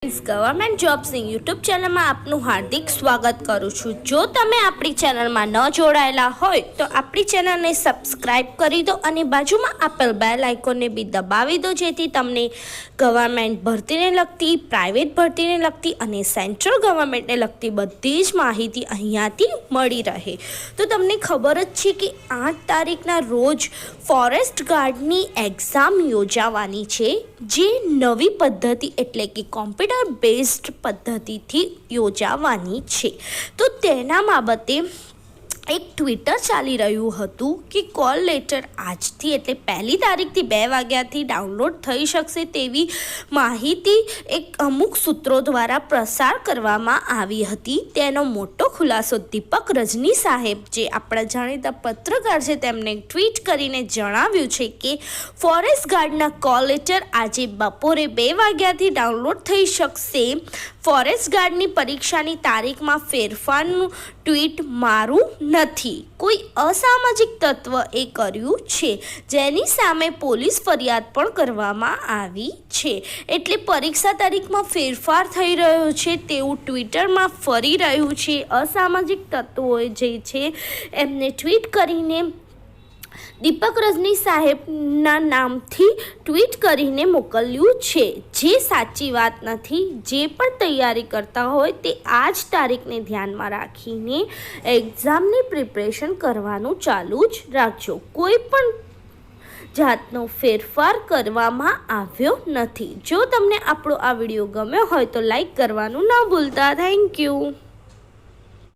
Government જોબ્સની YouTube ચેનલમાં આપનું હાર્દિક સ્વાગત કરું છું। જો તમે આપણી ચેનલમાં ન જોડાયેલા હોય તો આપણી ચેનલને સબસ્ક્રાઇબ કરી દો અને બાજુમાં આપેલ બેલ આઇકોનને બી દબાવી દો, જેથી તમને ગવર્મેન્ટ ભરતીને લગતી, પ્રાઇવેટ ભરતીને લગતી અને સેન્ટ્રલ ગવર્મેન્ટને લગતી બધી જ માહિતી અહીંયાથી મળી રહે। તો તમને ખબર જ છે કે 8 તારીખના રોજ ફોરેસ્ટ ગાર્ડની એક્ઝામ યોજાવાની છે, જે નવી પદ્ધતિ એટલે કે કોમ્પ્યુટર બેઝડ પદ્ધતિથી યોજાવાની છે। તો તેના બાબતે એક ટ્વિટર ચાલી રહ્યું હતું કે કોલ લેટર આજથી એટલે 1 તારીખથી 2 વાગ્યાથી ડાઉનલોડ થઈ શકશે તેવી માહિતી એક અમુક સૂત્રો દ્વારા પ્રસાર કરવામાં આવી હતી। તેનો મોટો ખુલાસો દીપક રજની સાહેબ, જે આપણા જાણીતા પત્રકાર છે, તેમણે ટ્વીટ કરીને જણાવ્યું છે કે ફોરેસ્ટ ગાર્ડના કોલ લેટર આજે બપોરે 2 વાગ્યાથી ડાઉનલોડ થઈ શકશે। ફોરેસ્ટ ગાર્ડની પરીક્ષાની તારીખમાં ફેરફારનું ટ્વીટ મારું નથી, કોઈ અસામાજિક તત્વએ કર્યું છે, જેની સામે પોલીસ ફરિયાદ પણ કરવામાં આવી છે। એટલે પરીક્ષા તારીખમાં ફેરફાર થઈ રહ્યો છે તેવું ટ્વિટરમાં ફરી રહ્યું છે। અસામાજિક તત્વોએ જે છે એમને ટ્વીટ કરીને દીપક રજની સાહેબના નામથી ટ્વીટ કરીને મોકલ્યું છે, જે સાચી વાત નથી। જે પણ તૈયારી કરતા હોય તે આ જ તારીખને ધ્યાનમાં રાખીને એક્ઝામની પ્રિપરેશન કરવાનું ચાલુ જ રાખજો। કોઈ પણ જાતનો ફેરફાર કરવામાં આવ્યો નથી। જો તમને આપણો આ વિડીયો ગમ્યો હોય તો લાઈક કરવાનું ન ભૂલતા। Thank you.